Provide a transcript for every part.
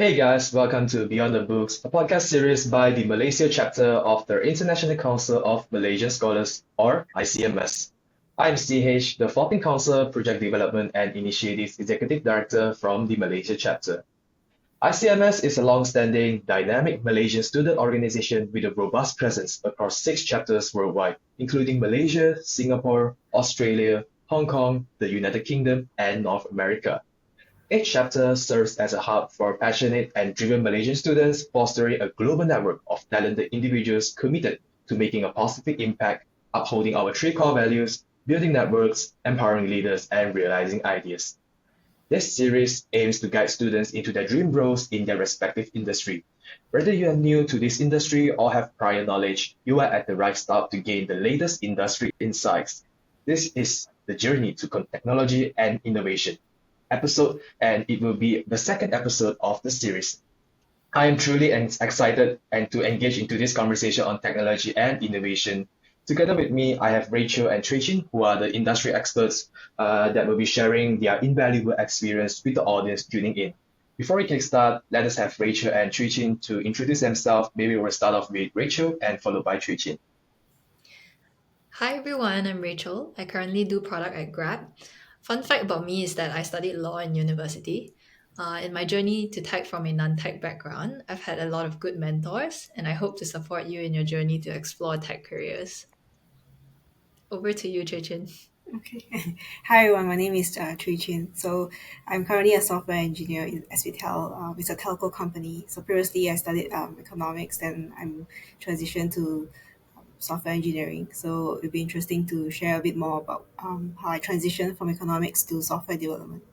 Hey guys, welcome to Beyond the Books, a podcast series by the Malaysia chapter of the International Council of Malaysian Scholars, or ICMS. I'm CH, the 14th Council Project Development and Initiatives Executive Director from the Malaysia chapter. ICMS is a long-standing, dynamic Malaysian student organization with a robust presence across six chapters worldwide, including Malaysia, Singapore, Australia, Hong Kong, the United Kingdom, and North America. Each chapter serves as a hub for passionate and driven Malaysian students, fostering a global network of talented individuals committed to making a positive impact, upholding our three core values, building networks, empowering leaders, and realizing ideas. This series aims to guide students into their dream roles in their respective industry. Whether you are new to this industry or have prior knowledge, you are at the right stop to gain the latest industry insights. This is the journey to technology and innovation episode, and it will be the second episode of the series. I am truly excited and to engage into this conversation on technology and innovation. Together with me, I have Rachel and Chui Chin, who are the industry experts that will be sharing their invaluable experience with the audience tuning in. Before we kickstart, let us have Rachel and Chui Chin to introduce themselves. Maybe we'll start off with Rachel and followed by Chui Chin. Hi everyone, I'm Rachel. I currently do product at Grab. Fun fact about me is that I studied law in university. In my journey to tech from a non-tech background, I've had a lot of good mentors, and I hope to support you in your journey to explore tech careers. Over to you, Chechen. Okay. Hi everyone, my name is Chui Chin. So I'm currently a software engineer in SVTel. It's a telco company. So previously I studied economics, then I'm transitioned to software engineering. So it'd be interesting to share a bit more about how I transitioned from economics to software development.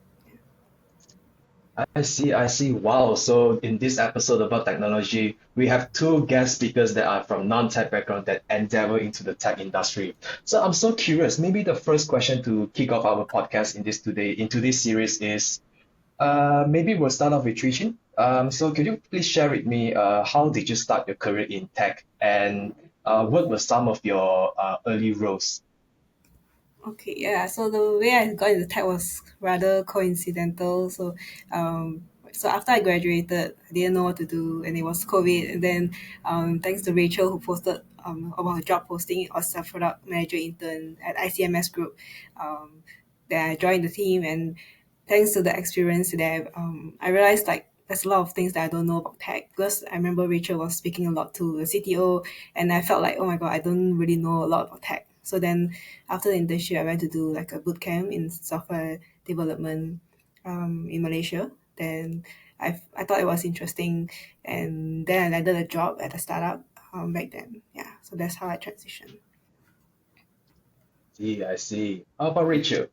I see. Wow. So in this episode about technology, we have two guest speakers that are from non-tech background that endeavor into the tech industry. So I'm so curious. Maybe the first question to kick off our podcast into this series is, maybe we'll start off with Trishan. So could you please share with me, how did you start your career in tech and what were some of your early roles? Okay, yeah. So the way I got into tech was rather coincidental. So after I graduated, I didn't know what to do, and it was COVID. And then, thanks to Rachel who posted about her job posting as a product manager intern at ICMS Group, um, then I joined the team, and thanks to the experience there, I realized like there's a lot of things that I don't know about tech because I remember Rachel was speaking a lot to the CTO, and I felt like, oh my god, I don't really know a lot about tech. So then after the internship, I went to do like a boot camp in software development in Malaysia. Then I thought it was interesting, and then I landed a job at a startup back then. Yeah, so that's how I transitioned. See, I see. How about Rachel?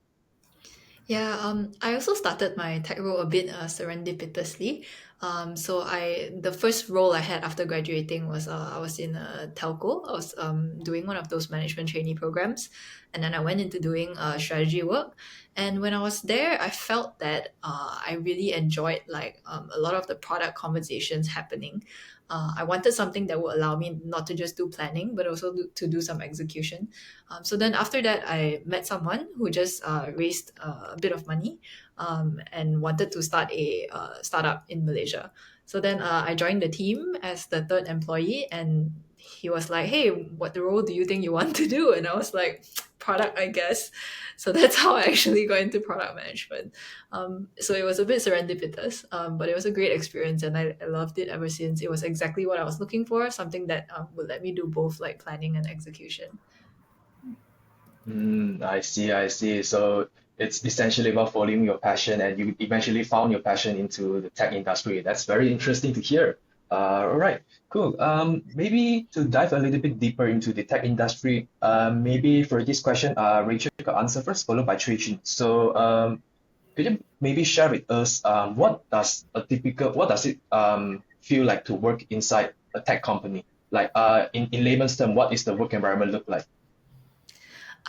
Yeah, I also started my tech role a bit serendipitously. The first role I had after graduating was I was in a telco. I was doing one of those management trainee programs, and then I went into doing strategy work. And when I was there, I felt that I really enjoyed a lot of the product conversations happening. I wanted something that would allow me not to just do planning, but also to do some execution. So then after that, I met someone who just raised a bit of money and wanted to start a startup in Malaysia. So then I joined the team as the third employee, and he was like, "Hey, what role do you think you want to do?" And I was like, "Product, I guess." So that's how I actually got into product management. So it was a bit serendipitous, but it was a great experience, and I loved it ever since. It was exactly what I was looking for, something that would let me do both like planning and execution. I see. So it's essentially about following your passion, and you eventually found your passion into the tech industry. That's very interesting to hear. All right, cool. Maybe to dive a little bit deeper into the tech industry, maybe for this question, Rachel could answer first, followed by Trajan. So, could you maybe share with us, what does it feel like to work inside a tech company? Like, in layman's term, what is the work environment look like?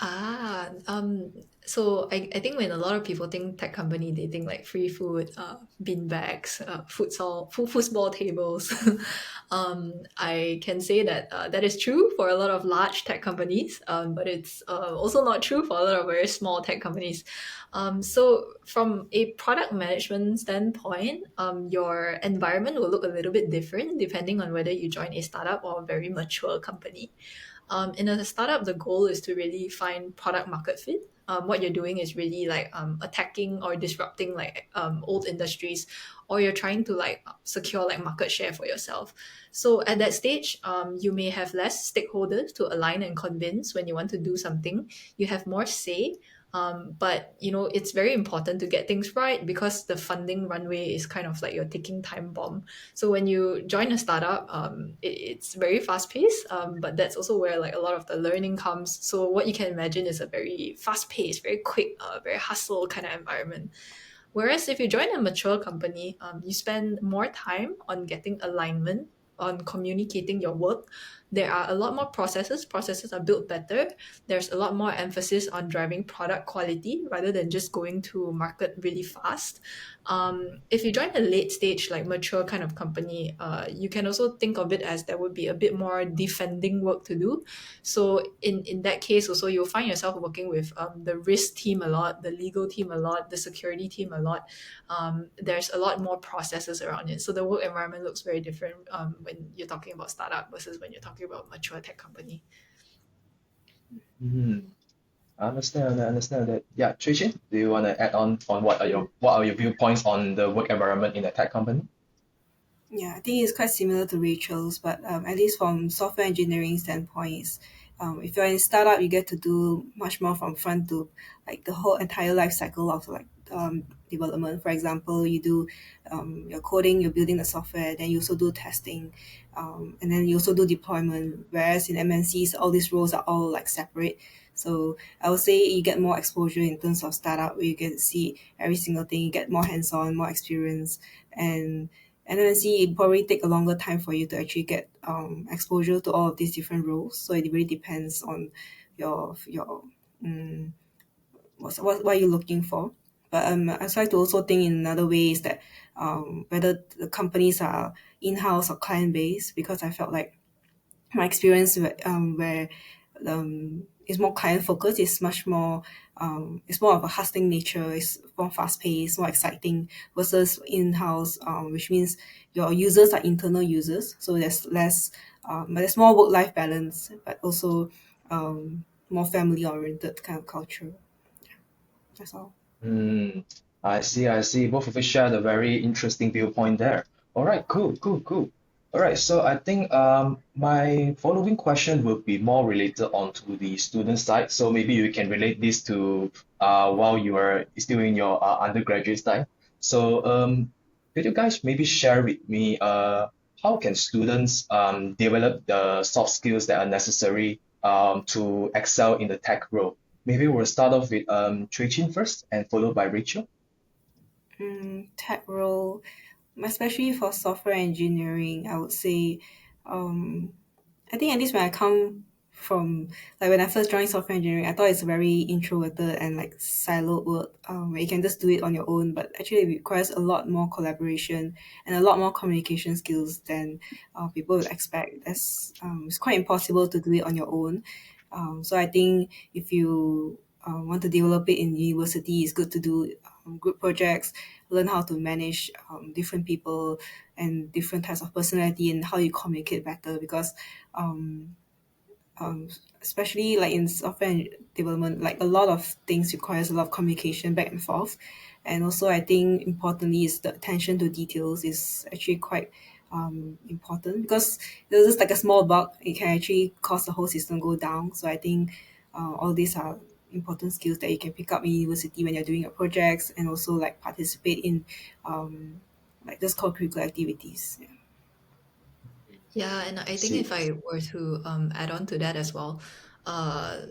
Ah, um, I think when a lot of people think tech company, they think like free food, bean bags, football tables. I can say that that is true for a lot of large tech companies, but it's also not true for a lot of very small tech companies. So from a product management standpoint, your environment will look a little bit different depending on whether you join a startup or a very mature company. In a startup, the goal is to really find product market fit. What you're doing is really like attacking or disrupting like old industries, or you're trying to like secure like market share for yourself. So at that stage, you may have less stakeholders to align and convince when you want to do something. You have more say, but you know it's very important to get things right because the funding runway is kind of like your ticking time bomb. So when you join a startup, it's very fast paced, but that's also where like a lot of the learning comes. So what you can imagine is a very fast paced, very quick, very hustle kind of environment. Whereas if you join a mature company, you spend more time on getting alignment, on communicating your work. There are a lot more processes. Processes are built better. There's a lot more emphasis on driving product quality rather than just going to market really fast. If you join a late stage, like mature kind of company, you can also think of it as there would be a bit more defending work to do. So in that case, also you'll find yourself working with the risk team a lot, the legal team a lot, the security team a lot. There's a lot more processes around it. So the work environment looks very different when you're talking about startup versus when you're talking about mature tech company. Mhm. I understand that. Yeah, Chui Chin, do you want to add on what are your viewpoints on the work environment in a tech company? Yeah, I think it's quite similar to Rachel's, but at least from software engineering standpoints, if you're in a startup, you get to do much more from front to like the whole entire life cycle of like development. For example, you do your coding, you're building the software, then you also do testing, and then you also do deployment. Whereas in MNCs, all these roles are all like separate. So I would say you get more exposure in terms of startup, where you get to see every single thing, you get more hands-on, more experience, and then see it probably take a longer time for you to actually get exposure to all of these different roles. So it really depends on your what you're looking for. But I try to also think in another way is that whether the companies are in-house or client-based, because I felt like my experience where it's more client focused, it's much more it's more of a hustling nature, it's more fast paced, more exciting versus in house, which means your users are internal users, so there's less but there's more work life balance, but also more family oriented kind of culture. That's all. Hmm. I see, I see. Both of you shared a very interesting viewpoint there. All right, cool, cool, cool. All right, so I think my following question will be more related onto the student side. So maybe you can relate this to while you are still in your undergraduate time. So could you guys maybe share with me how can students develop the soft skills that are necessary to excel in the tech role? Maybe we'll start off with Chui Chin first and followed by Rachel. Tech role, especially for software engineering, I would say um, I think at least when I come from like when I first joined software engineering, I thought it's very introverted and like siloed work, where you can just do it on your own. But actually, it requires a lot more collaboration and a lot more communication skills than people would expect. It's quite impossible to do it on your own. So I think if you want to develop it in university, it's good to do group projects, learn how to manage different people and different types of personality and how you communicate better because um, um, especially like in software development, like a lot of things requires a lot of communication back and forth. And also I think importantly is the attention to details is actually quite important because there's just like a small bug, it can actually cause the whole system go down. So I think all these are important skills that you can pick up in university when you're doing your projects and also like participate in um, like just co-curricular activities. Yeah. Yeah, and I I think see. if I were to add on to that as well, uh,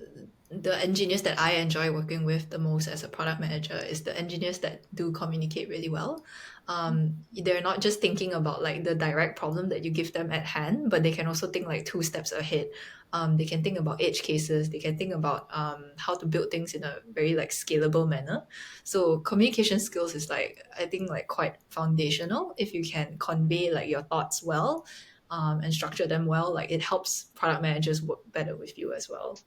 the engineers that I enjoy working with the most as a product manager is the engineers that do communicate really well. They're not just thinking about like the direct problem that you give them at hand, but they can also think like two steps ahead. They can think about edge cases. They can think about how to build things in a very like scalable manner. So communication skills is like I think like quite foundational. If you can convey like your thoughts well, and structure them well, like it helps product managers work better with you as well.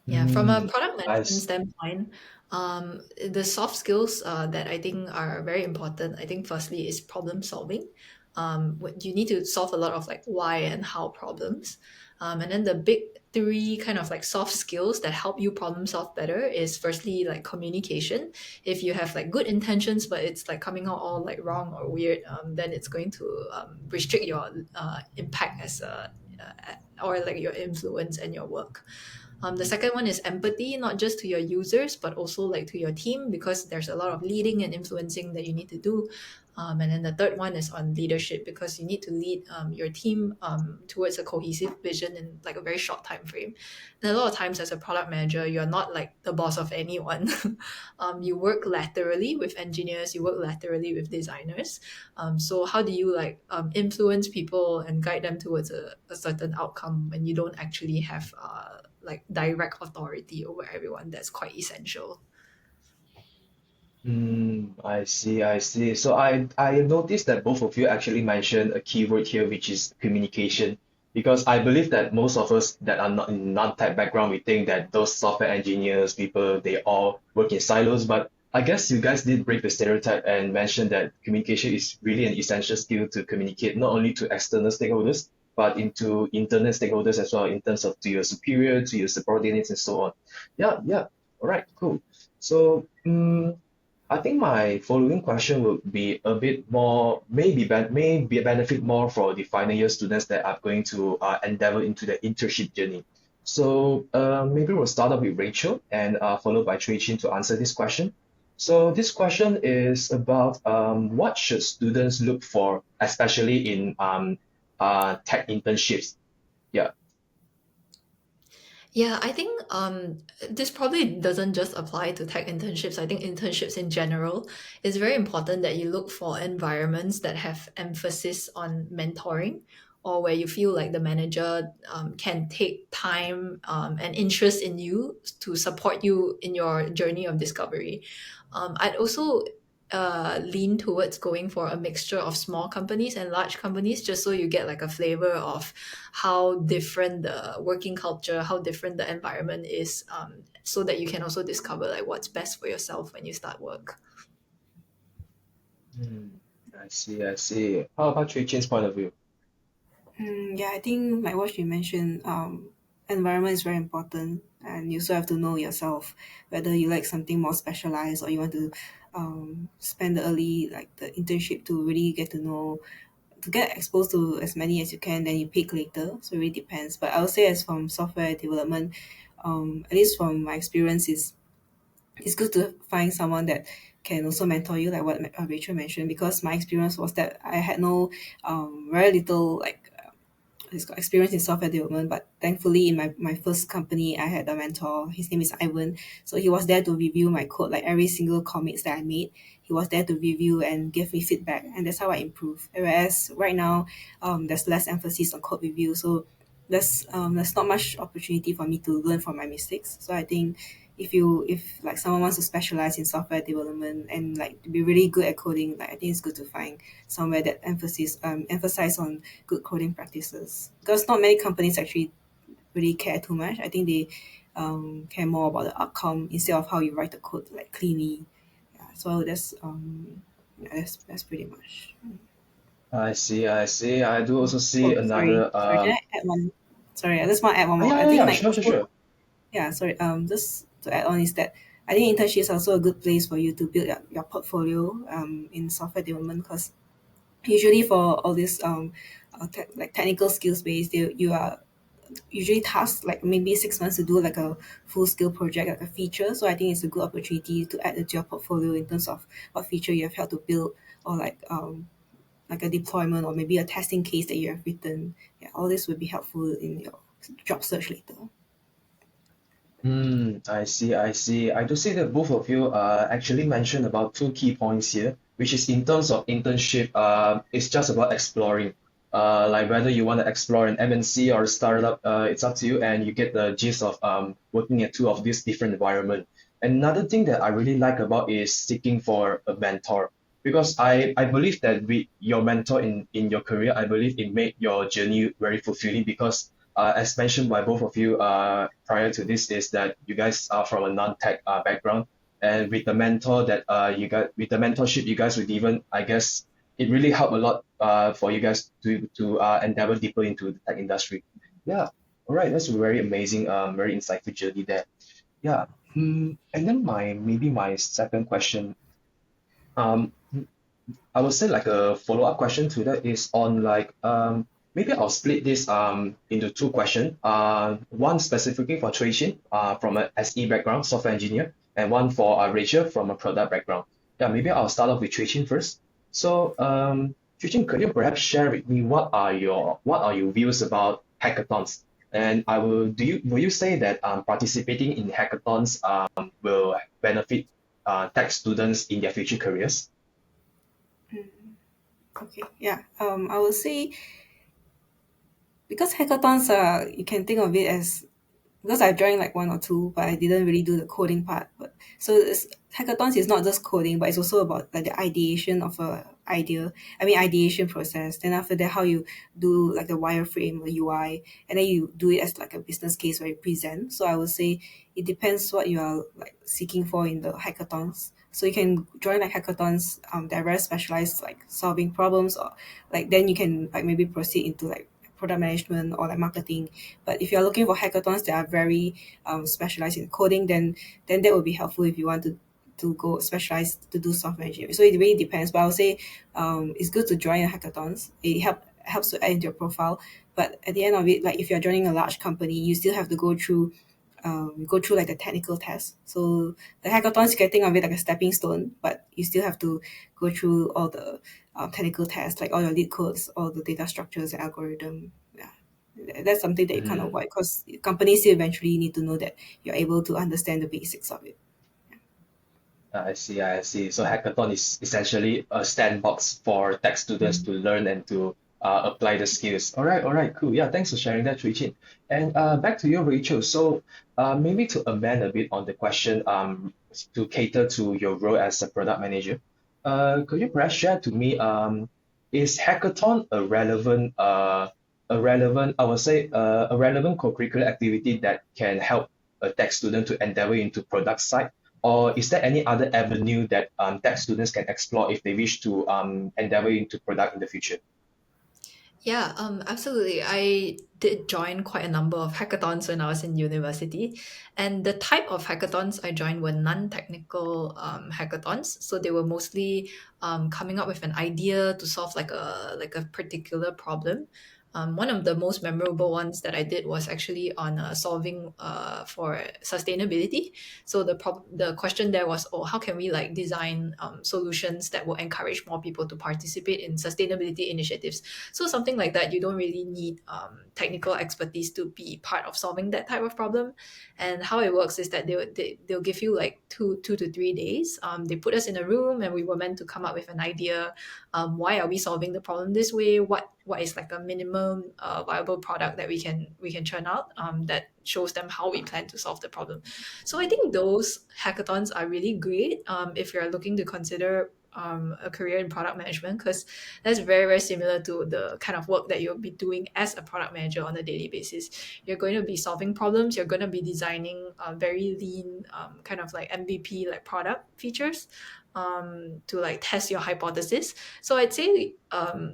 Yeah, from a Mm, product I management s- standpoint, the soft skills that I think are very important, I think firstly is problem solving. You need to solve a lot of like why and how problems. And then the big three kind of like soft skills that help you problem solve better is firstly like communication. If you have like good intentions, but it's like coming out all like wrong or weird, then it's going to restrict your impact as a or like your influence and your work. The second one is empathy, not just to your users, but also like to your team, because there's a lot of leading and influencing that you need to do. And then the third one is on leadership, because you need to lead your team towards a cohesive vision in like a very short time frame. And a lot of times, as a product manager, you're not like the boss of anyone. You work laterally with engineers, you work laterally with designers. So how do you like influence people and guide them towards a certain outcome when you don't actually have like direct authority over everyone? That's quite essential. I see, I see. So I noticed that both of you actually mentioned a keyword here, which is communication. Because I believe that most of us that are not in non-tech background, we think that those software engineers, people, they all work in silos. But I guess you guys did break the stereotype and mention that communication is really an essential skill to communicate not only to external stakeholders, but into internal stakeholders as well, in terms of to your superior, to your subordinates, and so on. Yeah, yeah. All right, cool. So, I think my following question would be a bit more, maybe benefit more for the final year students that are going to endeavor into the internship journey. So maybe we'll start off with Rachel and followed by Chui Chin to answer this question. So this question is about what should students look for, especially in tech internships? Yeah. Yeah, I think this probably doesn't just apply to tech internships. I think internships in general is very important that you look for environments that have emphasis on mentoring, or where you feel like the manager can take time and interest in you to support you in your journey of discovery. I'd also lean towards going for a mixture of small companies and large companies, just so you get like a flavor of how different the working culture, how different the environment is, so that you can also discover like what's best for yourself when you start work. Hmm, I see, I see. How about Chui Chin's point of view? Yeah, I think like what you mentioned, environment is very important, and you also have to know yourself whether you like something more specialized or you want to spend the early like the internship to really get to know, to get exposed to as many as you can. Then you pick later. So it really depends. But I would say as from software development, at least from my experience, is it's good to find someone that can also mentor you, like what Rachel mentioned. Because my experience was that I had no very little like he's got experience in software development, but thankfully in my first company I had a mentor. His name is Ivan. So he was there to review my code, like every single commits that I made. He was there to review and give me feedback, and that's how I improve. Whereas right now, there's less emphasis on code review, so there's not much opportunity for me to learn from my mistakes. So I think if like someone wants to specialize in software development and like to be really good at coding, like I think it's good to find somewhere that emphasize on good coding practices, because not many companies actually really care too much. I think they care more about the outcome instead of how you write the code like cleanly. Yeah, so that's pretty much. I see, I see. I do also see Oh, sorry, another sorry. Can I add one? Sorry, I just want to add one more. yeah, I yeah, think yeah, like sure, sure, also, sure. yeah, sorry. Just to add on is that I think internship is also a good place for you to build your portfolio in software development, because usually for all these like technical skills based, you are usually tasked like maybe 6 months to do like a full scale project, like a feature. So I think it's a good opportunity to add it to your portfolio in terms of what feature you have helped to build, or like a deployment or maybe a testing case that you have written. Yeah, all this would be helpful in your job search later. I see, I see. I do see that both of you actually mentioned about two key points here, which is in terms of internship, it's just about exploring. Like whether you want to explore an MNC or a startup, it's up to you, and you get the gist of working at two of these different environments. Another thing that I really like about is seeking for a mentor, because I believe that with your mentor in your career, I believe it made your journey very fulfilling because as mentioned by both of you prior to this, is that you guys are from a non-tech background, and with the mentor that you got, with the mentorship you guys were given, I guess it really helped a lot for you guys to endeavor deeper into the tech industry. Yeah, all right, that's a very amazing, very insightful journey there. Yeah, and then maybe my second question, um, I would say like a follow-up question to that is on like maybe I'll split this into two questions. One specifically for Chui Chin from a SE background, software engineer, and one for Rachel from a product background. Yeah, maybe I'll start off with Chui Chin first. So Chui Chin, could you perhaps share with me what are your views about hackathons? And will you say that participating in hackathons will benefit tech students in their future careers? Okay, yeah. I would say because hackathons are, you can think of it as, because I joined like one or two, but I didn't really do the coding part. But so hackathons is not just coding, but it's also about like the ideation of a idea. I mean, ideation process. Then after that, how you do like the wireframe or UI, and then you do it as like a business case where you present. So I would say it depends what you are like seeking for in the hackathons. So you can join like hackathons that are very specialized, like solving problems, or like then you can like maybe proceed into like product management or like marketing. But if you're looking for hackathons that are very specialized in coding, then that would be helpful if you want to go specialize to do software engineering. So it really depends. But I would say it's good to join a hackathons. It helps to add into your profile. But at the end of it, like if you're joining a large company, you still have to go through like the technical test. So the hackathons, you can think of it like a stepping stone, but you still have to go through all the technical tests, like all your lead codes, all the data structures and algorithm. Yeah, that's something that you can't avoid because companies still eventually need to know that you're able to understand the basics of it. I see, I see. So hackathon is essentially a sandbox for tech students to learn and to apply the skills. All right, cool. Yeah, thanks for sharing that, Chui Chin. And back to you, Rachel. So maybe to amend a bit on the question, to cater to your role as a product manager, could you perhaps share to me, is hackathon I would say, a relevant co-curricular activity that can help a tech student to endeavor into product side? Or is there any other avenue that tech students can explore if they wish to endeavor into product in the future? Yeah, absolutely. I did join quite a number of hackathons when I was in university, and the type of hackathons I joined were non-technical hackathons. So they were mostly coming up with an idea to solve like a particular problem. One of the most memorable ones that I did was actually on solving for sustainability. So the question there was, oh, how can we like design solutions that will encourage more people to participate in sustainability initiatives? So something like that, you don't really need technical expertise to be part of solving that type of problem. And how it works is that they'll give you like two to 3 days. They put us in a room and we were meant to come up with an idea. Why are we solving the problem this way? What is like a minimum viable product that we can churn out that shows them how we plan to solve the problem. So I think those hackathons are really great if you're looking to consider a career in product management, because that's very, very similar to the kind of work that you'll be doing as a product manager on a daily basis. You're going to be solving problems, you're going to be designing very lean kind of like MVP like product features to like test your hypothesis. So I'd say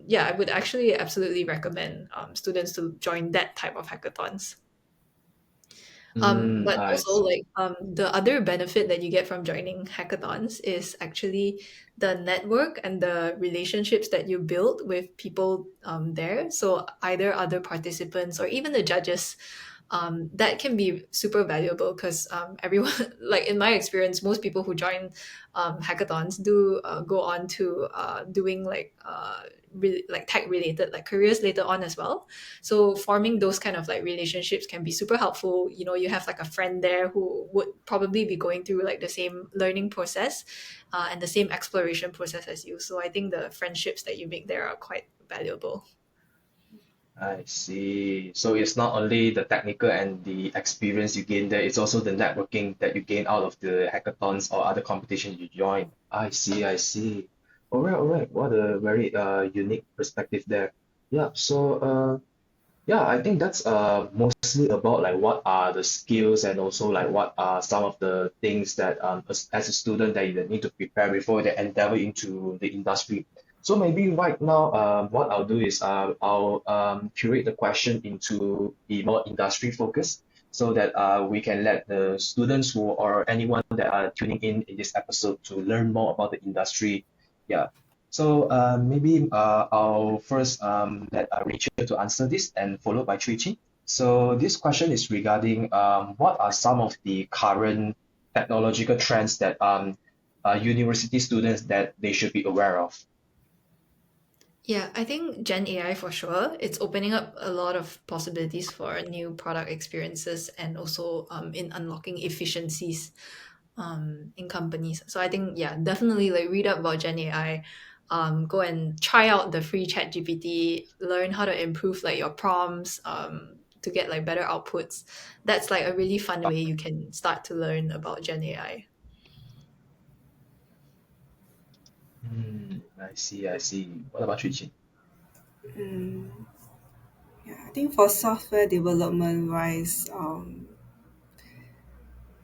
yeah, I would actually absolutely recommend students to join that type of hackathons. But I also see. like the other benefit that you get from joining hackathons is actually the network and the relationships that you build with people there. So either other participants or even the judges that can be super valuable because everyone, like in my experience, most people who join hackathons do go on to doing like tech related like careers later on as well. So forming those kind of like relationships can be super helpful. You know, you have like a friend there who would probably be going through like the same learning process and the same exploration process as you. So I think the friendships that you make there are quite valuable. I see. So it's not only the technical and the experience you gain there, it's also the networking that you gain out of the hackathons or other competitions you join. I see, I see. All right. What a very unique perspective there. Yeah, so yeah, I think that's mostly about like what are the skills and also like what are some of the things that as a student that you need to prepare before they endeavor into the industry. So maybe right now, what I'll do is I'll curate the question into the more industry focus so that we can let the students who or anyone that are tuning in this episode to learn more about the industry. Yeah. So maybe I'll first let Rachel to answer this and followed by Chui Chin. So this question is regarding what are some of the current technological trends that university students that they should be aware of? Yeah, I think Gen AI for sure. It's opening up a lot of possibilities for new product experiences and also in unlocking efficiencies in companies. So I think yeah, definitely like read up about Gen AI. Go and try out the free Chat GPT. Learn how to improve like your prompts. To get like better outputs. That's like a really fun way you can start to learn about Gen AI. I see, I see. What about Chui Chin? Mm, yeah, I think for software development wise,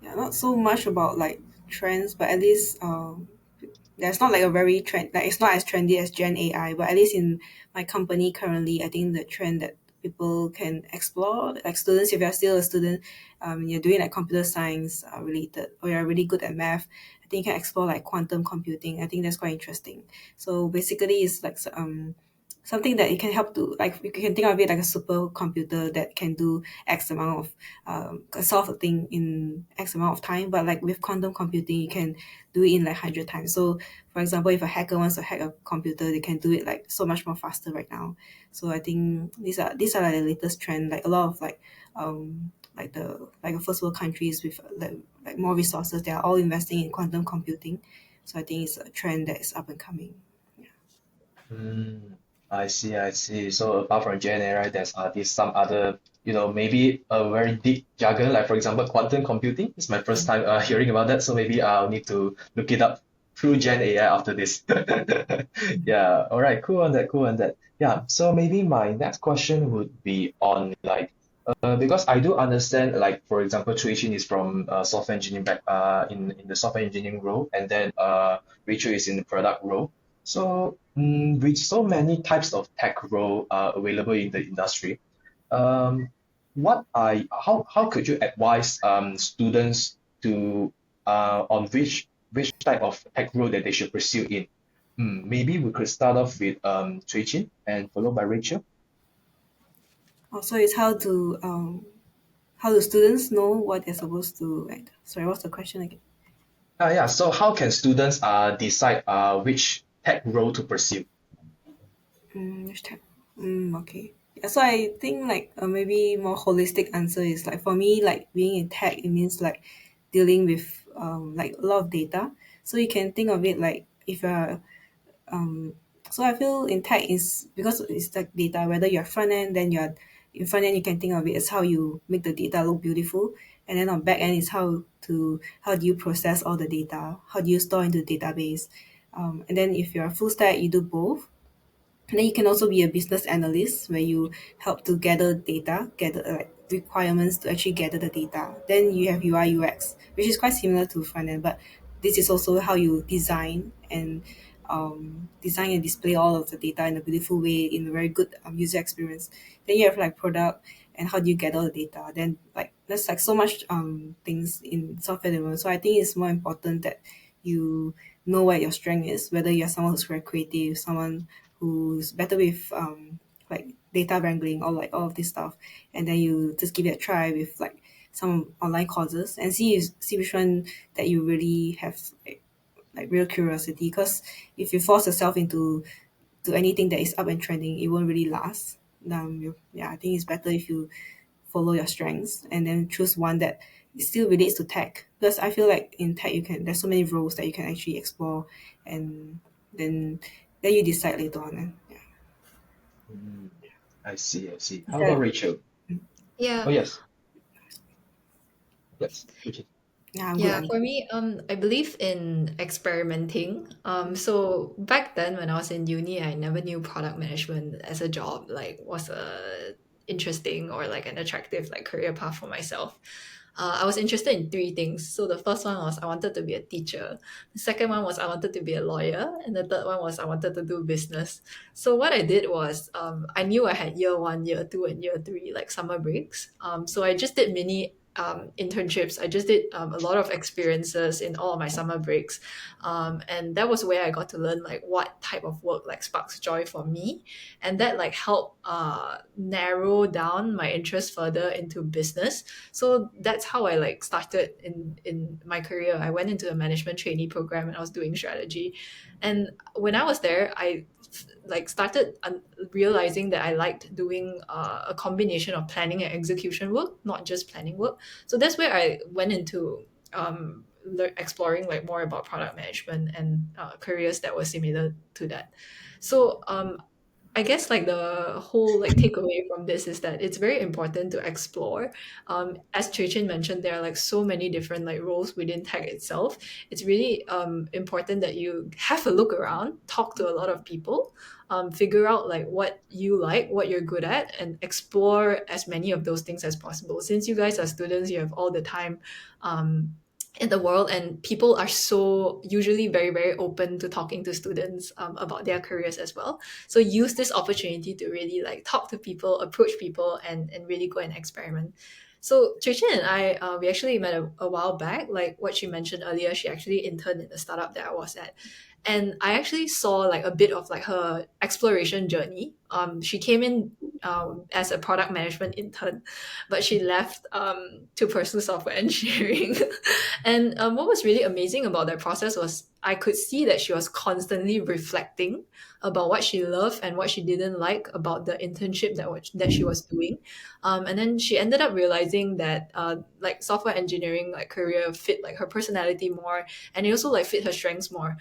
yeah, not so much about like trends, but at least there's not like a very trend, like it's not as trendy as Gen AI, but at least in my company currently, I think the trend that people can explore, like students, if you're still a student, you're doing like computer science related, or you're really good at math, I think you can explore like quantum computing. I think that's quite interesting. So basically, it's like something that it can help to like you can think of it like a supercomputer that can do X amount of solve a thing in X amount of time. But like with quantum computing, you can do it in like 100 times. So for example, if a hacker wants to hack a computer, they can do it like so much more faster right now. So I think these are like the latest trend. Like a lot of like the first world countries with like more resources, they are all investing in quantum computing. So I think it's a trend that is up and coming. Mm, I see, I see. So apart from Gen AI, there's this some other, maybe a very deep jargon, like for example, quantum computing. It's my first time hearing about that, so maybe I'll need to look it up through Gen AI after this. Yeah, all right, cool on that, cool on that. Yeah, so maybe my next question would be on like, because I do understand, like for example, Chui Chin is from software engineering back in the software engineering role, and then Rachel is in the product role. So, with so many types of tech role available in the industry, um, how could you advise students to on which type of tech role that they should pursue in? Maybe we could start off with Chui Chin and followed by Rachel. Also, it's how do students know what they're supposed to like? Sorry, what's the question again? Yeah. So how can students decide which tech role to pursue? Which type? Okay. Yeah, so I think like maybe more holistic answer is like for me like being in tech it means like dealing with like a lot of data. So you can think of it like if you're um so I feel in tech is because it's like data, whether you're front end, then you're in front end you can think of it as how you make the data look beautiful. And then on back end is how do you process all the data? How do you store into the database? And then if you're a full stack, you do both. And then you can also be a business analyst where you help to gather data, gather like requirements to actually gather the data. Then you have UI UX, which is quite similar to front end, but this is also how you design and display all of the data in a beautiful way in a very good user experience. Then you have like product and how do you gather the data. Then like there's like so much things in software development. So I think it's more important that you know what your strength is, whether you're someone who's very creative, someone who's better with like data wrangling or like all of this stuff, and then you just give it a try with like some online courses and see which one that you really have like real curiosity. Because if you force yourself into to anything that is up and trending, it won't really last. Yeah, I think it's better if you follow your strengths and then choose one that still relates to tech. Because I feel like in tech, there's so many roles that you can actually explore, and then then you decide later on. And yeah, Mm, I see, I see. is How about that Rachel? Oh, Yeah. yes, yes, Richard. yeah, I'm good. Yeah, I'm for good. me, I believe in experimenting. So back then when I was in uni, I never knew product management as a job like was a interesting or like an attractive like career path for myself. I was interested in three things. So the first one was I wanted to be a teacher. The second one was I wanted to be a lawyer, and the third one was I wanted to do business. So what I did was I knew I had year one, year two, and year three like summer breaks. So I just did mini internships. I just did a lot of experiences in all of my summer breaks, and that was where I got to learn like what type of work like sparks joy for me, and that like helped narrow down my interest further into business. So that's how I like started in my career. I went into a management trainee program and I was doing strategy, and when I was there, I like started realizing that I liked doing a combination of planning and execution work, not just planning work. So that's where I went into exploring like more about product management and careers that were similar to that. So I guess like the whole like takeaway from this is that it's very important to explore. As Chui Chin mentioned, there are like so many different like roles within tech itself. It's really important that you have a look around, talk to a lot of people, figure out like what you're good at, and explore as many of those things as possible. Since you guys are students, you have all the time. In the world, and people are so usually very very open to talking to students about their careers as well, so use this opportunity to really like talk to people, approach people, and really go and experiment. So Trishan and I, we actually met a while back. Like what she mentioned earlier, she actually interned in the startup that I was at, and I actually saw like a bit of like her exploration journey. She came in as a product management intern, but she left to pursue software engineering. And what was really amazing about that process was I could see that she was constantly reflecting about what she loved and what she didn't like about the internship that she was doing. And then she ended up realizing that like software engineering like career fit like her personality more, and it also like fit her strengths more.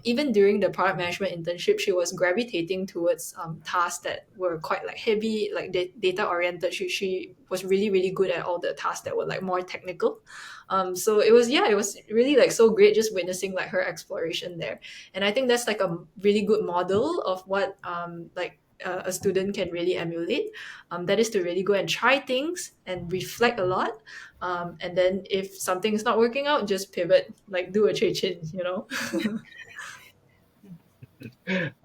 Even during the product management internship, she was gravitating towards tasks that were quite like heavy, like data oriented. She was really really good at all the tasks that were like more technical. So it was really like so great just witnessing like her exploration there. And I think that's like a really good model of what a student can really emulate. That is to really go and try things and reflect a lot. And then if something is not working out, just pivot, like do a Chui Chin, you know?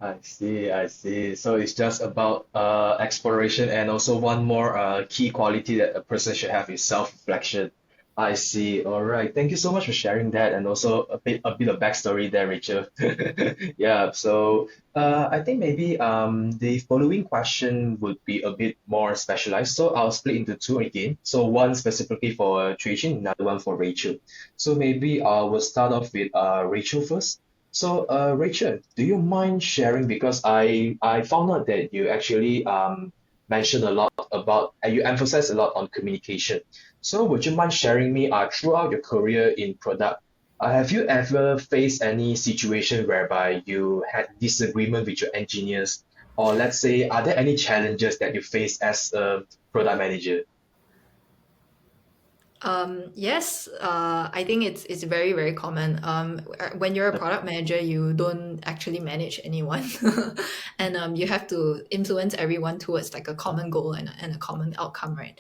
I see, I see. So it's just about exploration, and also one more key quality that a person should have is self-reflection. I see. All right. Thank you so much for sharing that, and also a bit of backstory there, Rachel. Yeah. So I think maybe the following question would be a bit more specialized. So I'll split into two again. So one specifically for Trajan, another one for Rachel. So maybe I will start off with Rachel first. So, Rachel, do you mind sharing? Because I found out that you actually mentioned a lot about, and you emphasize a lot on communication. So, would you mind sharing me throughout your career in product, have you ever faced any situation whereby you had disagreement with your engineers, or let's say, are there any challenges that you face as a product manager? Yes, I think it's very very common. When you're a product manager, you don't actually manage anyone, and you have to influence everyone towards like a common goal and a common outcome, right?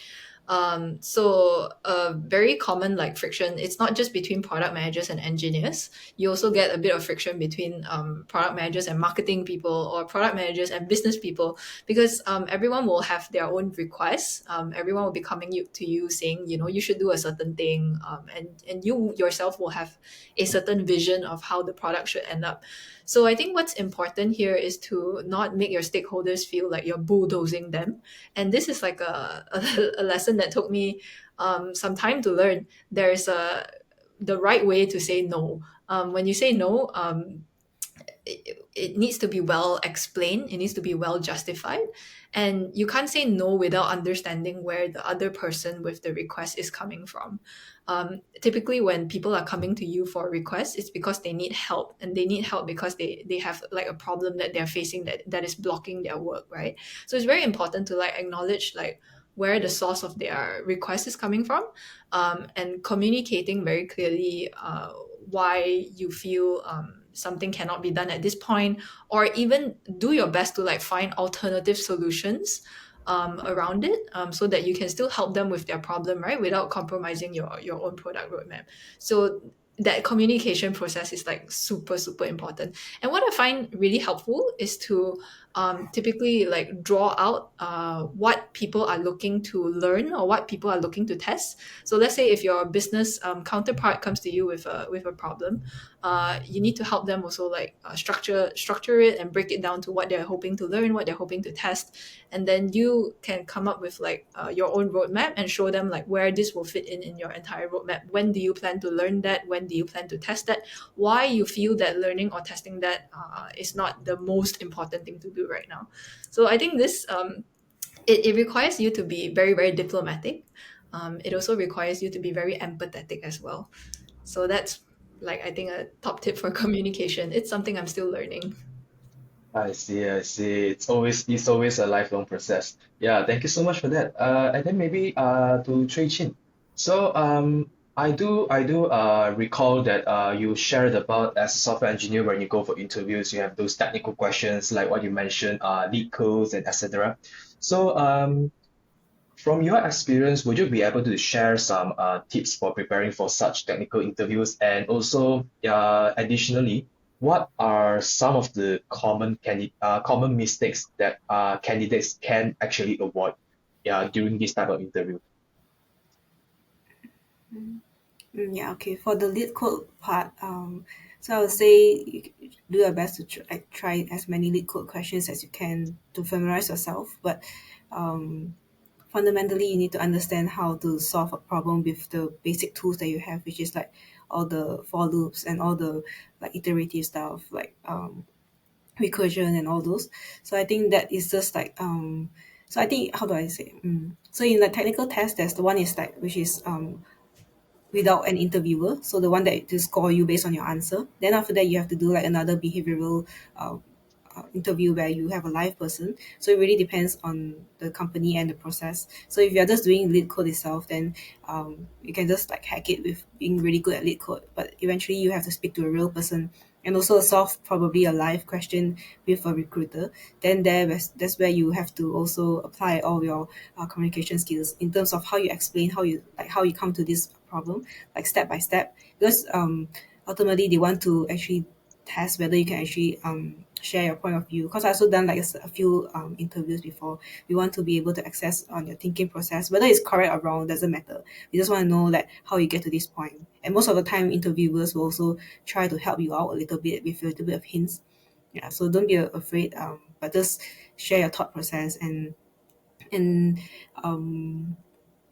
So very common like friction. It's not just between product managers and engineers. You also get a bit of friction between product managers and marketing people, or product managers and business people, because everyone will have their own requests. Everyone will be coming to you saying, you should do a certain thing, and you yourself will have a certain vision of how the product should end up. So I think what's important here is to not make your stakeholders feel like you're bulldozing them. And this is like a lesson that took me some time to learn. There's the right way to say no. When you say no, it needs to be well explained, it needs to be well justified, and you can't say no without understanding where the other person with the request is coming from. Typically when people are coming to you for a request, it's because they need help, and they need help because they have like a problem that they're facing that is blocking their work, right? So it's very important to like acknowledge like where the source of their request is coming from, and communicating very clearly why you feel something cannot be done at this point, or even do your best to like find alternative solutions around it, so that you can still help them with their problem, right, without compromising your own product roadmap. So that communication process is like super super important. And what I find really helpful is to typically like draw out what people are looking to learn or what people are looking to test. So let's say if your business counterpart comes to you with a problem, you need to help them also like structure it and break it down to what they're hoping to learn, what they're hoping to test, and then you can come up with like your own roadmap and show them like where this will fit in your entire roadmap. When do you plan to learn that? When do you plan to test that? Why you feel that learning or testing that is not the most important thing to do right now. So I think this it requires you to be very very diplomatic. It also requires you to be very empathetic as well. So that's like I think a top tip for communication. It's something I'm still learning. I see, I see. It's always a lifelong process. Yeah, thank you so much for that. And then maybe to Chui Chin. So I do recall that you shared about as a software engineer when you go for interviews, you have those technical questions like what you mentioned, lead codes and etc. So from your experience, would you be able to share some tips for preparing for such technical interviews? And also, additionally, what are some of the common mistakes that candidates can actually avoid, yeah, during this type of interview? Yeah, okay. For the lead code part, so I would say do your best to try as many lead code questions as you can to familiarize yourself. But um, fundamentally, you need to understand how to solve a problem with the basic tools that you have, which is like all the for loops and all the like iterative stuff, like recursion and all those. So I think that is just like so I think how do I say? So in the technical test, there's the one is like which is without an interviewer, so the one that to score you based on your answer. Then after that, you have to do like another behavioral uh, interview where you have a live person. So it really depends on the company and the process. So if you're just doing lead code itself, then you can just like hack it with being really good at lead code. But eventually, you have to speak to a real person and also solve probably a live question with a recruiter. Then that's where you have to also apply all your communication skills in terms of how you explain how you come to this problem, like step by step, because ultimately they want to actually test whether you can actually share your point of view. Because I also done like a few interviews before. We want to be able to access on your thinking process, whether it's correct or wrong doesn't matter. We just want to know like how you get to this point. And most of the time, interviewers will also try to help you out a little bit with a little bit of hints. Yeah, so don't be afraid. But just share your thought process and um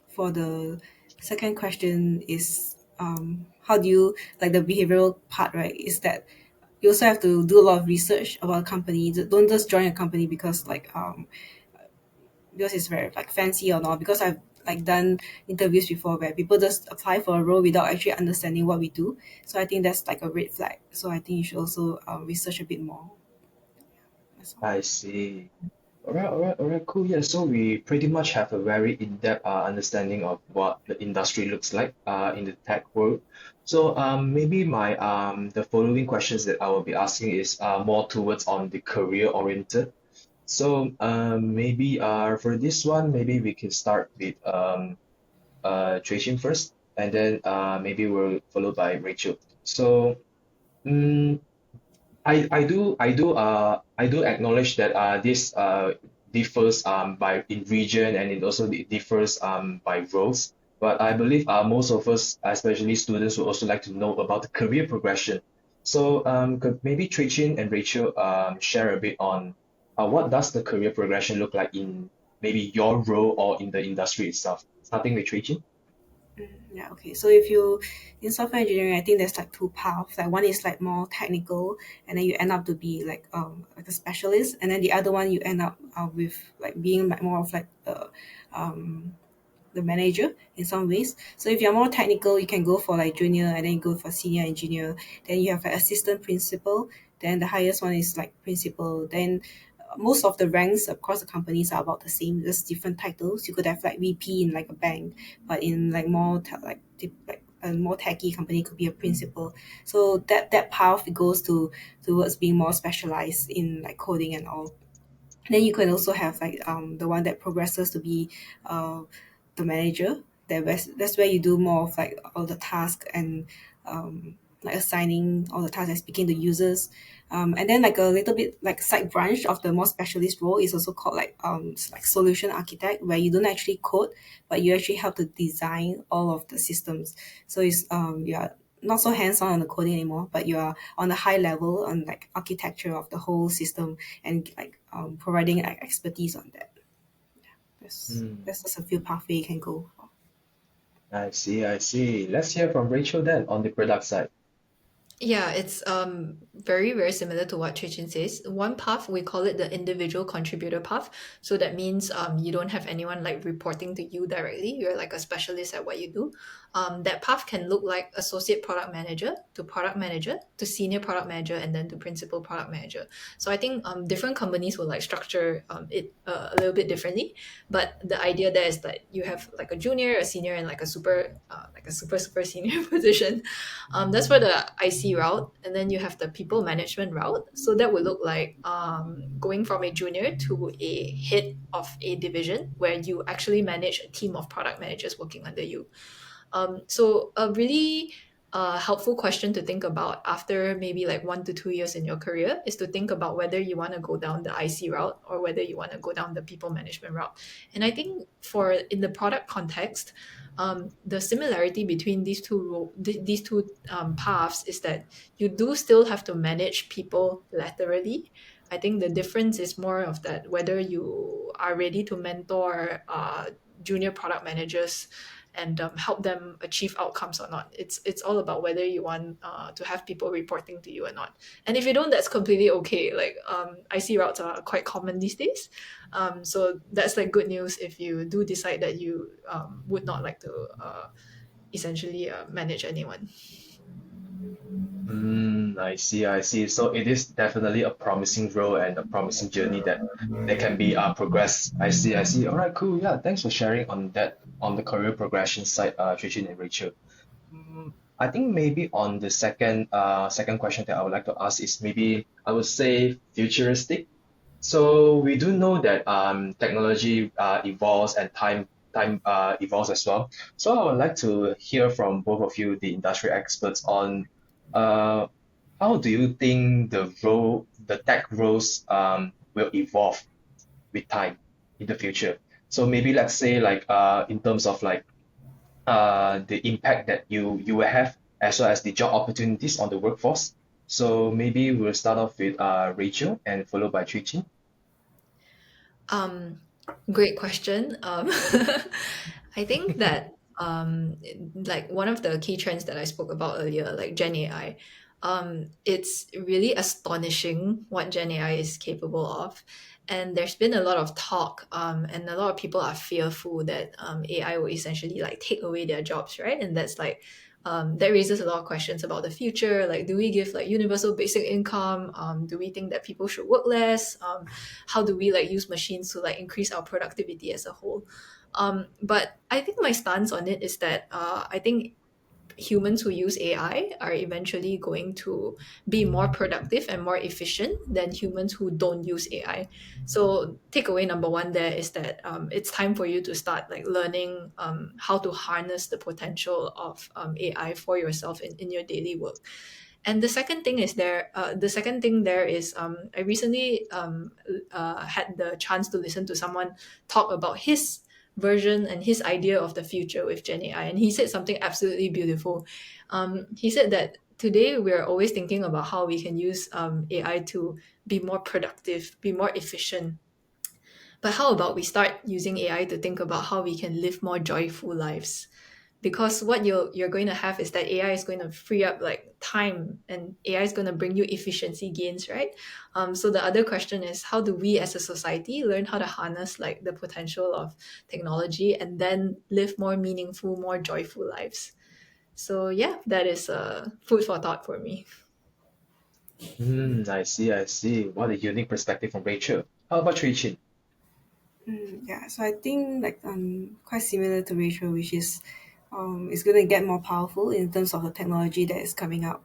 for the second question is how do you like the behavioral part, right? Is that you also have to do a lot of research about a company. Don't just join a company because it's very like fancy or not. Because I've like done interviews before where people just apply for a role without actually understanding what we do. So I think that's like a red flag. So I think you should also research a bit more. That's all. I see. All right, cool. Yeah, so we pretty much have a very in-depth understanding of what the industry looks like in the tech world. So maybe my the following questions that I will be asking is more towards on the career oriented. So maybe for this one, maybe we can start with Chui Chin first, and then maybe we'll followed by Rachel. So mm, I do acknowledge that this differs by in region, and it also differs by roles. But I believe most of us, especially students, would also like to know about the career progression. So could maybe Chui Chin and Rachel share a bit on what does the career progression look like in maybe your role or in the industry itself? Starting with Chui Chin. Yeah, okay. So if you in software engineering, I think there's like two paths. Like one is like more technical, and then you end up to be like a specialist, and then the other one you end up with like being like more of like um the manager in some ways. So if you're more technical, you can go for like junior and then go for senior engineer. Then you have like assistant principal. Then the highest one is like principal. Then most of the ranks across the companies are about the same, just different titles. You could have like VP in like a bank, but in like like a more techy company could be a principal. So that path goes towards being more specialized in like coding and all. Then you can also have like the one that progresses to be uh the manager. That's where you do more of like all the tasks and like assigning all the tasks and speaking to users. And then like a little bit like side branch of the more specialist role is also called like solution architect, where you don't actually code, but you actually help to design all of the systems. So it's you are not so hands-on on the coding anymore, but you are on the high level on like architecture of the whole system and like providing like expertise on that. That's just a few pathway you can go for. I see, I see. Let's hear from Rachel then on the product side. Yeah, it's very very similar to what Chin says. One path we call it the individual contributor path. So that means you don't have anyone like reporting to you directly. You're like a specialist at what you do. That path can look like associate product manager to senior product manager and then to principal product manager. So I think different companies will like structure it a little bit differently. But the idea there is that you have like a junior, a senior, and like a super senior position. That's for the IC route, and then you have the people management route. So that would look like going from a junior to a head of a division where you actually manage a team of product managers working under you. So a really helpful question to think about after maybe like 1 to 2 years in your career is to think about whether you want to go down the IC route or whether you want to go down the people management route. And I think for in the product context, the similarity between these two paths is that you do still have to manage people laterally. I think the difference is more of that whether you are ready to mentor junior product managers and help them achieve outcomes or not. It's all about whether you want to have people reporting to you or not. And if you don't, that's completely okay. Like IC routes are quite common these days. So that's like good news if you do decide that you would not like to essentially manage anyone. I see, I see. So it is definitely a promising role and a promising journey that can be progressed. I see, I see. All right, cool. Yeah, thanks for sharing on that on the career progression side, Trishan and Rachel. I think maybe on the second question that I would like to ask is maybe I would say futuristic. So we do know that technology evolves and time evolves as well. So I would like to hear from both of you, the industry experts, on uh, how do you think the tech roles will evolve with time in the future? So maybe let's say like in terms of like the impact that you will have as well as the job opportunities on the workforce. So maybe we'll start off with Rachel and followed by Chui Chin. Um, Great question. I think that like one of the key trends that I spoke about earlier, like Gen AI, it's really astonishing what Gen AI is capable of. And there's been a lot of talk, and a lot of people are fearful that AI will essentially like take away their jobs, right? And that's like that raises a lot of questions about the future. Like, do we give like universal basic income? Do we think that people should work less? How do we like use machines to like increase our productivity as a whole? But I think my stance on it is that I think humans who use AI are eventually going to be more productive and more efficient than humans who don't use AI. So takeaway number one there is that it's time for you to start like learning how to harness the potential of AI for yourself in your daily work. And the second thing there is I recently had the chance to listen to someone talk about his version and his idea of the future with Gen AI, and he said something absolutely beautiful. He said that today we're always thinking about how we can use AI to be more productive, be more efficient. But how about we start using AI to think about how we can live more joyful lives? Because what you're going to have is that AI is going to free up like time, and AI is going to bring you efficiency gains, right? So the other question is, how do we as a society learn how to harness like the potential of technology and then live more meaningful, more joyful lives? So yeah, that is food for thought for me. I see, I see. What a unique perspective from Rachel. How about Chui Chin? Yeah, so I think like quite similar to Rachel, which is it's gonna get more powerful in terms of the technology that is coming out.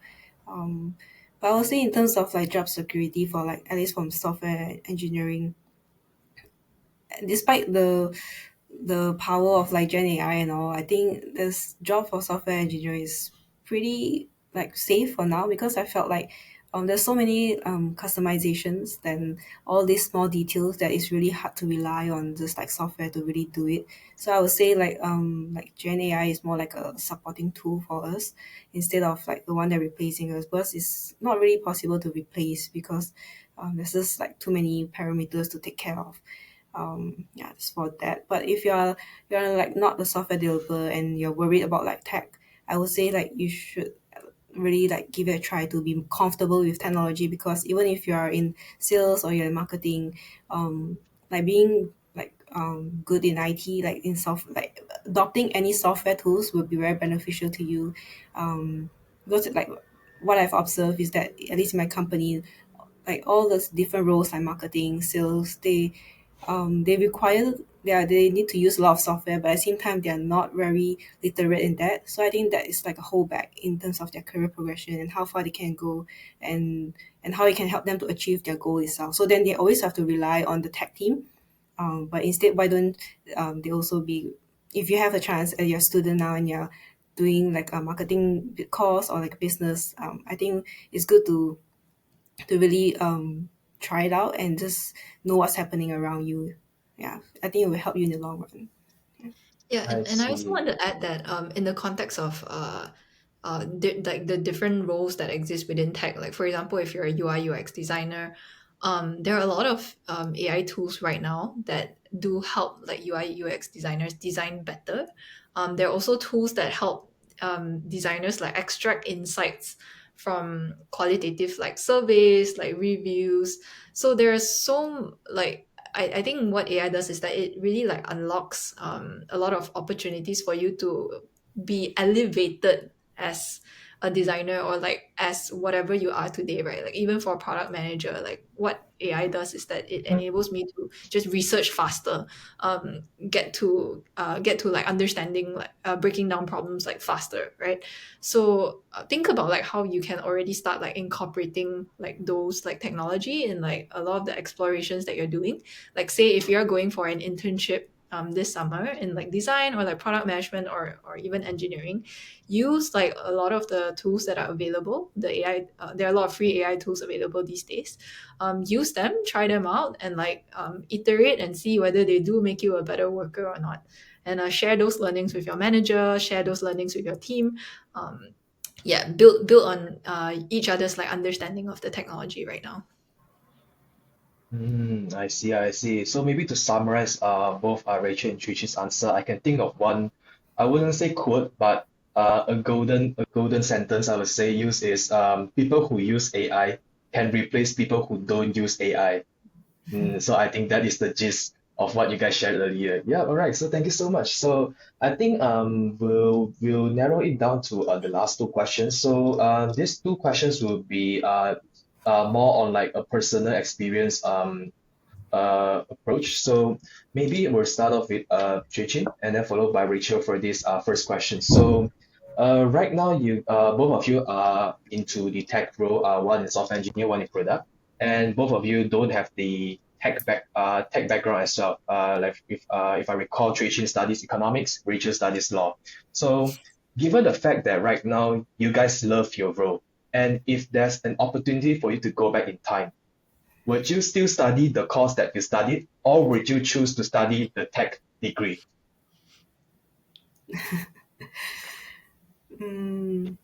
Um, but I would say in terms of like job security for like at least from software engineering, despite the power of like Gen AI and all, I think this job for software engineer is pretty like safe for now because I felt like there's so many customizations and all these small details that it's really hard to rely on just like software to really do it. So I would say like Gen AI is more like a supporting tool for us instead of like the one that replacing us, because it's not really possible to replace because there's just like too many parameters to take care of. Yeah, that's for that. But if you're like not the software developer and you're worried about like tech, I would say like you should really like give it a try to be comfortable with technology, because even if you are in sales or you're in marketing, like being like good in IT, like in like adopting any software tools would be very beneficial to you. Because like what I've observed is that at least in my company, like all those different roles like marketing, sales, they require, yeah, they need to use a lot of software, but at the same time they are not very literate in that. So I think that is like a holdback in terms of their career progression and how far they can go, and how it can help them to achieve their goal itself. So then they always have to rely on the tech team. But instead, why don't they also be, if you have a chance as you're a student now and you're doing like a marketing course or like business, I think it's good to really try it out and just know what's happening around you. Yeah, I think it will help you in the long run. Yeah, I and I also see. want to add that in the context of like the different roles that exist within tech, like for example, if you're a UI UX designer, there are a lot of AI tools right now that do help like UI UX designers design better. There are also tools that help designers like extract insights from qualitative like surveys, like reviews. So there's so like I think what AI does is that it really like unlocks a lot of opportunities for you to be elevated as a designer or like as whatever you are today, right? Like even for a product manager, like what AI does is that it enables me to just research faster, um, get to like understanding like breaking down problems like faster, right? So think about like how you can already start like incorporating like those like technology in like a lot of the explorations that you're doing. Like say if you're going for an internship this summer in like design or like product management or even engineering, use like a lot of the tools that are available. The AI, there are a lot of free AI tools available these days. Use them, try them out, and like iterate and see whether they do make you a better worker or not. And share those learnings with your manager, share those learnings with your team. Um, yeah, build on each other's like understanding of the technology right now. I see, I see. So maybe to summarize both Rachel and Trici's answer, I can think of one, I wouldn't say quote, but a golden sentence I would say use is people who use AI can replace people who don't use AI. So I think that is the gist of what you guys shared earlier. Yeah, all right. So thank you so much. So I think we'll narrow it down to the last two questions. So these two questions will be more on like a personal experience approach. So maybe we'll start off with Chin and then followed by Rachel for this first question. So Right now, you both of you are into the tech role. One is software engineer, one is product, and both of you don't have the tech background as well. Like if I recall, Chui Chin studies economics, Rachel studies law. So, given the fact that right now you guys love your role, and if there's an opportunity for you to go back in time, would you still study the course that you studied, or would you choose to study the tech degree? Mm.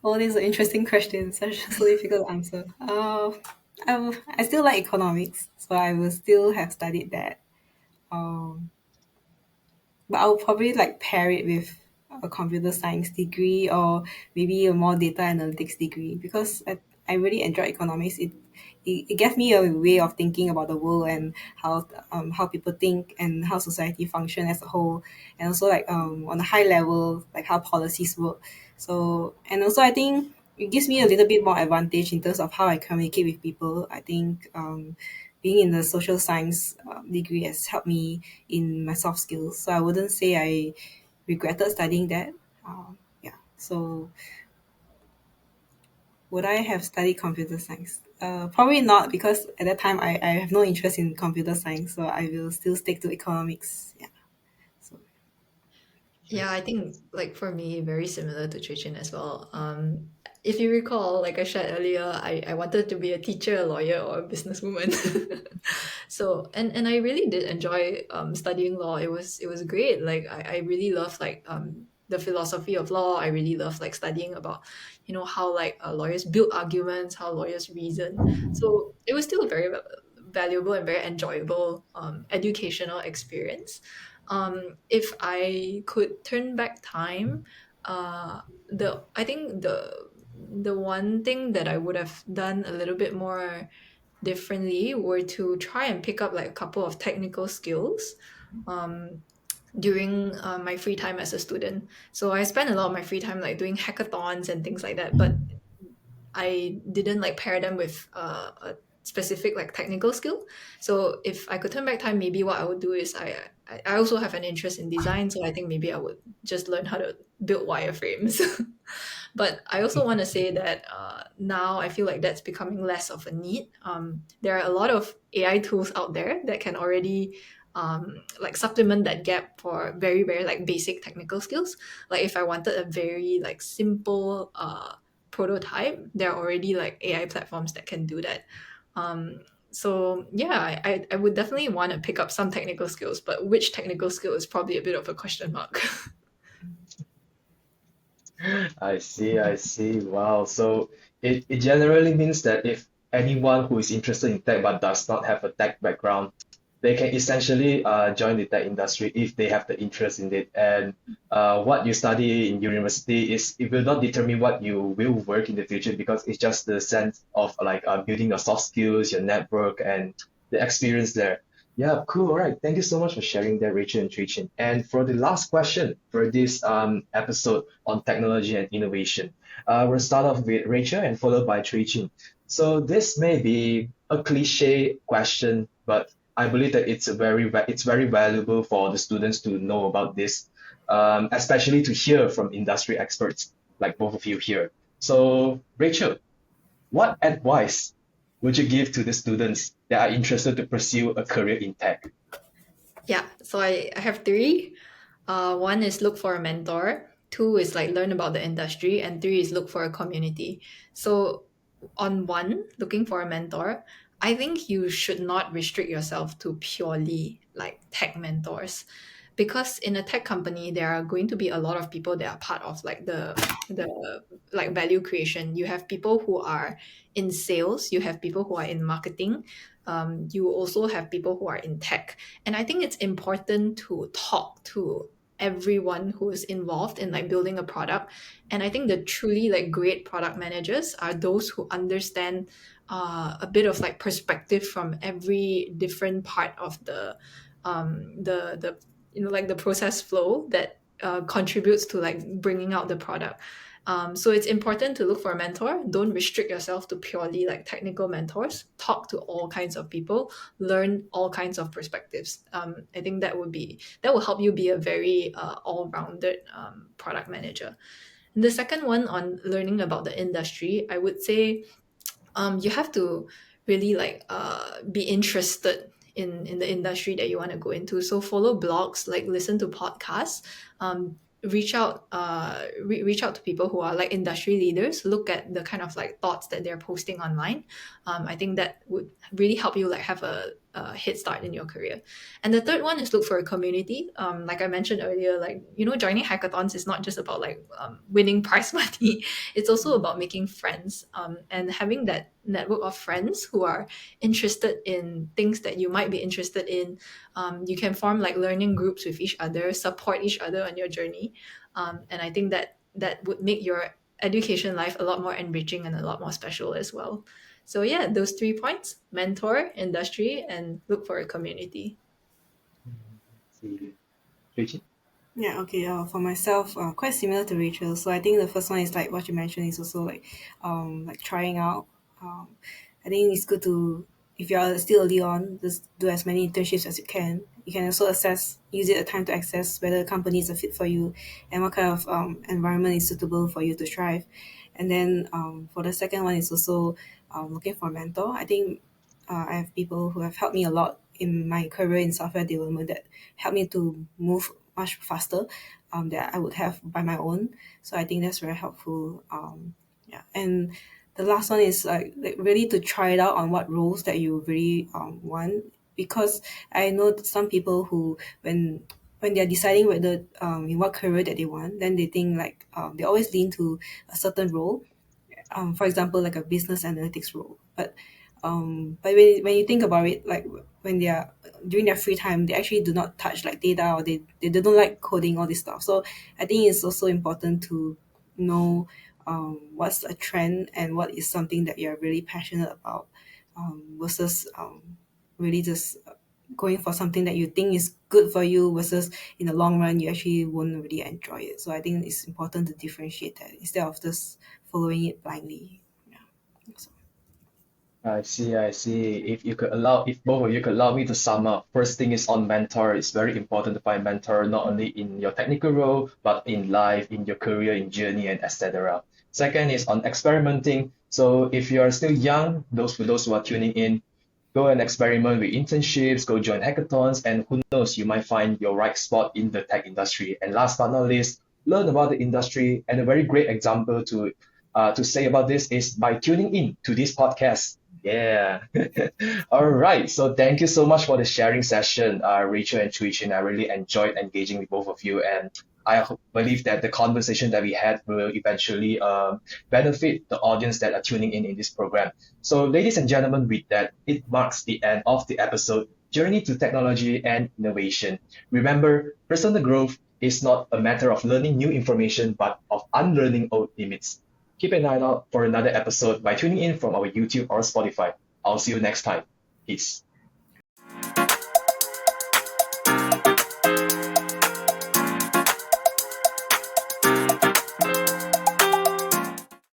Oh, this is an interesting question. Such so difficult to answer. I still like economics, so I will still have studied that. Um, but I'll probably like pair it with a computer science degree or maybe a more data analytics degree because I really enjoy economics. It gave me a way of thinking about the world and how people think and how society function as a whole, and also like on a high level like how policies work. So and also I think it gives me a little bit more advantage in terms of how I communicate with people. I think being in the social science degree has helped me in my soft skills. So I wouldn't say I regretted studying that. Yeah. So would I have studied computer science? Probably not because at that time I have no interest in computer science. So I will still stick to economics. Yeah. So Yeah, I think like for me, very similar to Chui Chin as well. If you recall, like I shared earlier, I wanted to be a teacher, a lawyer, or a businesswoman. So and I really did enjoy studying law. It was great. Like I really love like the philosophy of law. I really love like studying about how like lawyers build arguments, how lawyers reason. So it was still a very valuable and very enjoyable educational experience. If I could turn back time, the I think the one thing that I would have done a little bit more differently were to try and pick up like a couple of technical skills um, during my free time as a student. So I spent a lot of my free time like doing hackathons and things like that, but I didn't like pair them with a specific like technical skill. So if I could turn back time, maybe what I would do is I also have an interest in design, so I think maybe I would just learn how to build wireframes. But I also want to say that now I feel like that's becoming less of a need. There are a lot of AI tools out there that can already like supplement that gap for very very like basic technical skills. Like if I wanted a very like simple prototype, there are already like AI platforms that can do that. Um, so yeah, I would definitely want to pick up some technical skills, but which technical skill is probably a bit of a question mark. I see, I see. Wow. So it generally means that if anyone who is interested in tech but does not have a tech background, they can essentially join the tech industry if they have the interest in it. And what you study in university is it will not determine what you will work in the future because it's just the sense of like building your soft skills, your network, and the experience there. Yeah, cool. All right. Thank you so much for sharing that, Rachel and Trichin. And for the last question for this episode on technology and innovation, we'll start off with Rachel and followed by Trichin. So this may be a cliche question, but I believe that it's very valuable for the students to know about this, especially to hear from industry experts like both of you here. So, Rachel, what advice would you give to the students that are interested to pursue a career in tech? Yeah, so I have three. One is look for a mentor. Two is like learn about the industry, and three is look for a community. So on one, looking for a mentor, I think you should not restrict yourself to purely like tech mentors, because in a tech company there are going to be a lot of people that are part of like the like value creation. You have people who are in sales, you have people who are in marketing, you also have people who are in tech, and I think it's important to talk to everyone who is involved in like building a product. And I think the truly like great product managers are those who understand a bit of like perspective from every different part of the like the process flow that contributes to like bringing out the product. So it's important to look for a mentor. Don't restrict yourself to purely like technical mentors. Talk to all kinds of people, learn all kinds of perspectives. I think that will help you be a very all-rounded product manager. And the second one on learning about the industry, I would say you have to really like be interested in the industry that you want to go into. So follow blogs, like listen to podcasts, reach out to people who are like industry leaders. Look at the kind of like thoughts that they're posting online. I think that would really help you like have a head start in your career. And the third one is look for a community. Like I mentioned earlier, like joining hackathons is not just about like winning prize money. It's also about making friends, and having that network of friends who are interested in things that you might be interested in. You can form like learning groups with each other, support each other on your journey, and I think that would make your education life a lot more enriching and a lot more special as well. So yeah, those 3 points: mentor, industry, and look for a community. See, Chui Chin? Yeah, okay. For myself, quite similar to Rachel. So I think the first one is like what you mentioned is also like trying out. Um, I think it's good to, if you're still early on, just do as many internships as you can. You can also use it a time to assess whether the company is a fit for you and what kind of environment is suitable for you to thrive. And then for the second one is also looking for a mentor. I think I have people who have helped me a lot in my career in software development that helped me to move much faster that I would have by my own. So I think that's very helpful. Yeah, and the last one is like really to try it out on what roles that you really want, because I know some people who when they're deciding whether in what career that they want, then they think like they always lean to a certain role, for example, like a business analytics role. But when you think about it, like when they are during their free time, they actually do not touch like data, or they don't like coding, all this stuff. So I think it's also important to know what's a trend and what is something that you're really passionate about, versus really just going for something that you think is good for you versus in the long run you actually won't really enjoy it. So I think it's important to differentiate that instead of just following it blindly. Yeah. So, I see, I see. If both of you could allow me to sum up, first thing is on mentor. It's very important to find mentor not only in your technical role, but in life, in your career, in journey, and etc. Second is on experimenting. So if you are still young, those who are tuning in, go and experiment with internships, go join hackathons, and who knows, you might find your right spot in the tech industry. And last but not least, learn about the industry. And a very great example to say about this is by tuning in to this podcast. Yeah. All right. So thank you so much for the sharing session, Rachel and Chui Chin. I really enjoyed engaging with both of you, and believe that the conversation that we had will eventually benefit the audience that are tuning in this program. So, ladies and gentlemen, with that, it marks the end of the episode Journey to Technology and Innovation. Remember, personal growth is not a matter of learning new information, but of unlearning old limits. Keep an eye out for another episode by tuning in from our YouTube or Spotify. I'll see you next time. Peace.